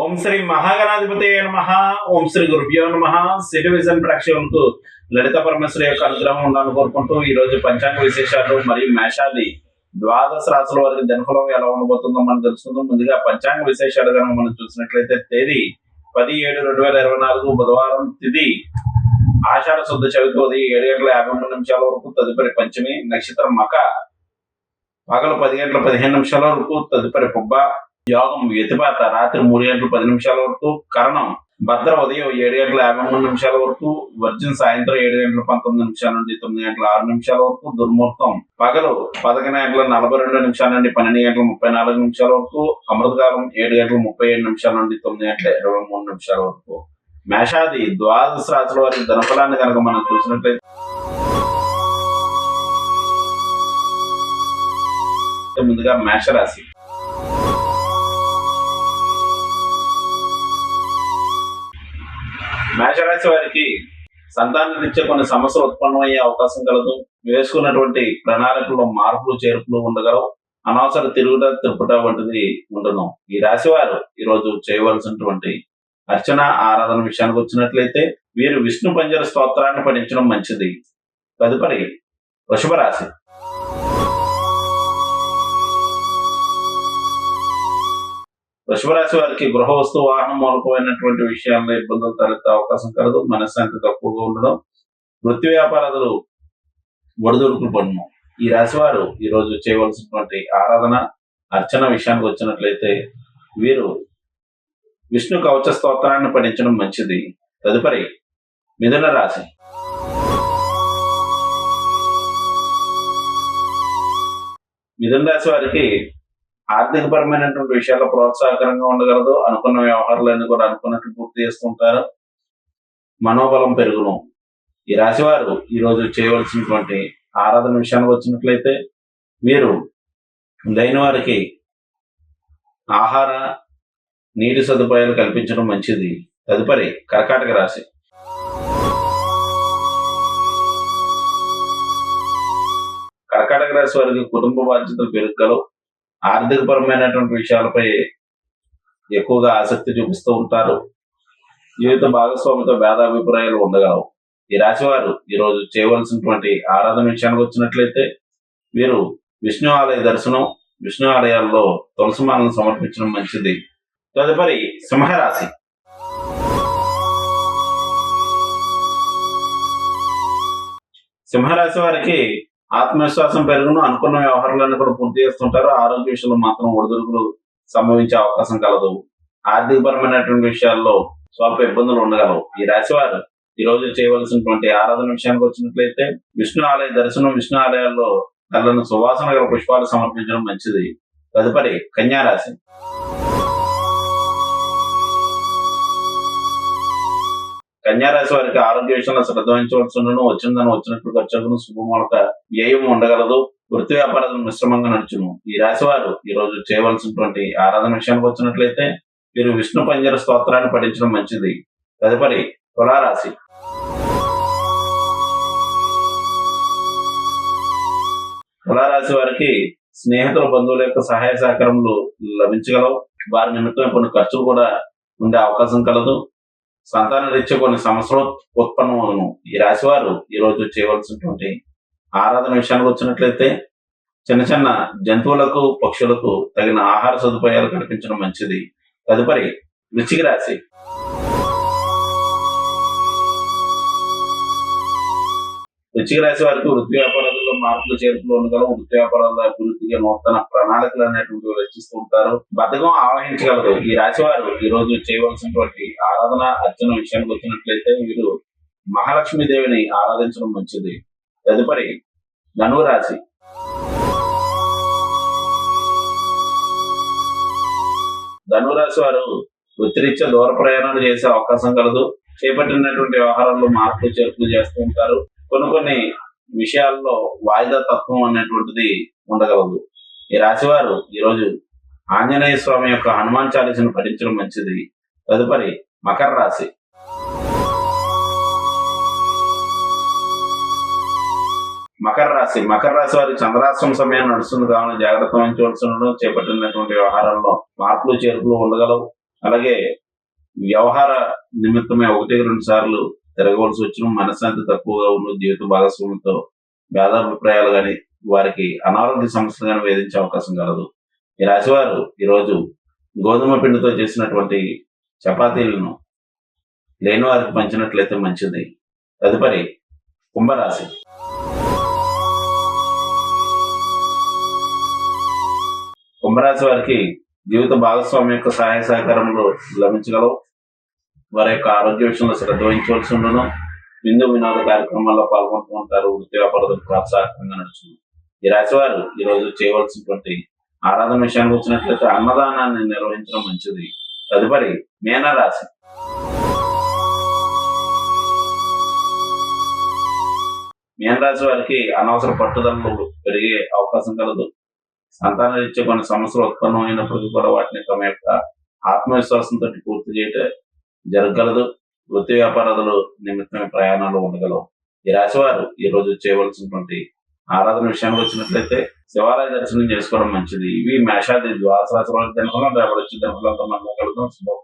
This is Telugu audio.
ఓం శ్రీ మహాగణాధిపతి నమః. ఓం శ్రీ గురుభ్యో నమః. సిటివిజన్ ప్రేక్షకులకు లలిత పరమేశ్వరి యొక్క అనుగ్రహం ఉండాలని కోరుకుంటూ ఈ రోజు పంచాంగ విశేషాలు మరియు మేషాది ద్వాదశ రాశుల వారికి దినఫలం ఎలా ఉండబోతుందో మనం తెలుసుకుందాం. ముందుగా పంచాంగ విశేషాలు కనుక మనం చూసినట్లయితే తేదీ 10/7/2024 బుధవారం, తిథి ఆషాఢ శుద్ధ చవితి ఉదయం 7:53 వరకు, తదుపరి పంచమి, నక్షత్రం మక, పగలు 10:15 వరకు, తదుపరి పుబ్బ, యోగం వ్యతిపాత రాత్రి 3:10 వరకు, కరణం భద్ర ఉదయం 7:53 వరకు, వర్జన్ సాయంత్రం 7:19 నుండి 9:06 వరకు, దుర్ముహూర్తం పగలు 11:42 నుండి 12:34 వరకు, అమృతకాలం 7:37 నుండి 9:23 వరకు. మేషాది ద్వాదశ రాశుల వారి ధనఫలాన్ని కనుక మనం చూసినట్లయితే ముందుగా మేషరాశి. మేషరాశి వారికి సంతానరీత్యా కొన్ని సమస్యలు ఉత్పన్నమయ్యే అవకాశం కలదు. వేసుకున్నటువంటి ప్రణాళికల్లో మార్పులు చేర్పులు ఉండగలవు. అనవసర తిరుగుట వంటిది ఉండను. ఈ రాశి వారు ఈరోజు చేయవలసినటువంటి అర్చన ఆరాధన విషయానికి వచ్చినట్లయితే వీరు విష్ణు పంజర స్తోత్రాన్ని పఠించడం మంచిది. తదుపరి వృషభ రాశి. వృషభ రాశి వారికి గృహ వస్తు వాహనం మూలకమైనటువంటి విషయాల్లో ఇబ్బందులు తలెత్తే అవకాశం కలదు. మనశ్శాంతి తక్కువగా ఉండడం, వృత్తి వ్యాపారాలు ఒడిదుడుకులు పడను. ఈ రాశి వారు ఈరోజు చేయవలసినటువంటి ఆరాధన అర్చన విషయానికి వచ్చినట్లయితే వీరు విష్ణు కవచ స్తోత్రాన్ని పఠించడం మంచిది. తదుపరి మిథున రాశి. మిథున రాశి వారికి ఆర్థిక పరమైనటువంటి విషయాల్లో ప్రోత్సాహకరంగా ఉండగలదు. అనుకున్న వ్యవహారాలన్నీ కూడా అనుకున్నట్లు పూర్తి చేస్తుంటారు. మనోబలం పెరుగును. ఈ రాశి వారు ఈరోజు చేయవలసినటువంటి ఆరాధన విషయానికి వచ్చినట్లయితే మీరు లేని వారికి ఆహార నీటి సదుపాయాలు కల్పించడం మంచిది. తదుపరి కర్కాటక రాశి. కర్కాటక రాశి వారికి కుటుంబ బాధ్యతలు పెరగలవు. ఆర్థిక పరమైనటువంటి విషయాలపై ఎక్కువగా ఆసక్తి చూపిస్తూ ఉంటారు. జీవిత భాగస్వామితో భేదాభిప్రాయాలు ఉండగలవు. ఈ రాశి వారు ఈరోజు చేయవలసినటువంటి ఆరాధన విషయానికి వచ్చినట్లయితే వీరు విష్ణు ఆలయ దర్శనం, విష్ణు ఆలయాల్లో తులసిమాలను సమర్పించడం మంచిది. తదుపరి సింహరాశి. సింహరాశి వారికి ఆత్మవిశ్వాసం పెరుగును. అనుకున్న వ్యవహారాలన్నీ కూడా పూర్తి చేస్తుంటారు. ఆరోగ్య విషయంలో మాత్రం ఒడిదుడుకులు సంభవించే అవకాశం కలదు. ఆర్థిక పరమైనటువంటి విషయాల్లో స్వల్ప ఇబ్బందులు ఉండగలవు. ఈ రాశి వారు ఈ రోజు చేయవలసినటువంటి ఆరాధన విషయానికి వచ్చినట్లయితే విష్ణు ఆలయ దర్శనం, విష్ణు ఆలయాల్లో తెల్లని సువాసన గల పుష్పాలు సమర్పించడం మంచిది. తదుపరి కన్యా రాశి. కన్యా రాశి వారికి ఆరోగ్య విషయంలో శ్రద్ధ వహించవలసిన వచ్చిందని వచ్చినట్లు ఖర్చును శుభమూలక వ్యయం ఉండగలదు. వృత్తి వ్యాపారాలు మిశ్రమంగా నడుచును. ఈ రాశి వారు ఈ రోజు చేయవలసినటువంటి ఆరాధన విషయానికి వచ్చినట్లయితే వీరు విష్ణు పంజర స్తోత్రాన్ని పఠించడం మంచిది. తదుపరి తులారాశి. తులారాశి వారికి స్నేహితుల బంధువుల యొక్క సహాయ సహకారములు లభించగలవు. వారి నిమిత్తం కొన్ని ఖర్చులు కూడా ఉండే అవకాశం కలదు. సంతాన రీత్యా కొన్ని సమస్యలు ఉత్పన్నమవును. ఈ రాశి వారు ఈ రోజు చేయవలసినటువంటి ఆరాధన విషయానికి వచ్చినట్లయితే చిన్న చిన్న జంతువులకు, పక్షులకు తగిన ఆహార సదుపాయాలు కల్పించడం మంచిది. తదుపరి వృశ్చిక రాశి. వృశ్చిక రాశి వారికి వృత్తి వ్యాపారాలలో మార్పులు చేర్పులు ఉండగలవు. వృత్తి వ్యాపారాల అభివృద్ధిగా నూతన ప్రణాళికలు అనేటువంటి రచిస్తూ ఉంటారు. బద్ధకం ఆవహించగలదు. ఈ రాశి వారు ఈ రోజు చేయవలసినటువంటి ఆరాధన అర్చన విషయానికి వచ్చినట్లయితే వీరు మహాలక్ష్మీదేవిని ఆరాధించడం మంచిది. తదుపరి ధనువు రాశి. ధనువు రాశి వారు వృత్తిరీత్యా దూర ప్రయాణాలు చేసే అవకాశం కలదు. చేపట్టినటువంటి వ్యవహారాల్లో మార్పులు చేర్పులు చేస్తూ ఉంటారు. కొన్ని విషయాల్లో వాయిదా తత్వం అనేటువంటిది ఉండగలదు. ఈ రాశి వారు ఈరోజు ఆంజనేయ స్వామి యొక్క హనుమాన్ చాలీసాను పఠించడం మంచిది. తదుపరి మకర రాశి. మకర రాశి వారి చంద్రాశ్రమ సమయం నడుస్తుంది కావున జాగ్రత్త వహించవలసి ఉండడం. చేపట్టినటువంటి వ్యవహారాల్లో మార్పులు చేర్పులు ఉండగలవు. అలాగే వ్యవహార నిమిత్తమే 1-2 సార్లు తిరగవలసి వచ్చిన, మనశ్శాంతి తక్కువగా ఉన్న, జీవిత భాగస్వామితో భేదాభిప్రాయాలు గాని, వారికి అనారోగ్య సమస్యలు గాని వేధించే అవకాశం కలదు. ఈ రాశివారు ఈరోజు గోధుమ పిండితో చేసినటువంటి చపాతీలను లేని వారికి పంచినట్లయితే మంచిది. తదుపరి కుంభరాశి. కుంభరాశి వారికి జీవిత భాగస్వామి యొక్క సహాయ సహకారములు లభించగలవు. వారి యొక్క ఆరోగ్య విషయంలో శ్రద్ధ వహించవలసి ఉండను. విందు వినోద కార్యక్రమాల్లో పాల్గొంటూ ఉంటారు. వృత్తి వ్యాపారాలకు ప్రోత్సాహకంగా నడుస్తుంది. ఈ రాశి వారు ఈరోజు చేయవలసినటువంటి ఆరాధన విషయానికి వచ్చినట్లయితే అన్నదానాన్ని నిర్వహించడం మంచిది. తదుపరి మీనరాశి. మీనరాశి వారికి అనవసర పట్టుదలలు పెరిగే అవకాశం కలదు. సంతాన రీత్యా కొన్ని సమస్యలు ఉత్పన్నమైనప్పటికీ కూడా వాటిని తమ యొక్క ఆత్మవిశ్వాసంతో పూర్తి చేయటం జరగగలదు. వృత్తి వ్యాపారాలు నిమిత్తమైన ప్రయాణాలు ఉండగలవు. ఈ రాశి వారు ఈ రోజు చేయవలసినటువంటి ఆరాధన విషయానికి వచ్చినట్లయితే శివాలయ దర్శనం చేసుకోవడం మంచిది. ఇవి మేషాది ద్వాదశ రాశుల వారి దినఫలం. రేపటి వచ్చే దినఫలంతో మనం కలుద్దాం. శుభం.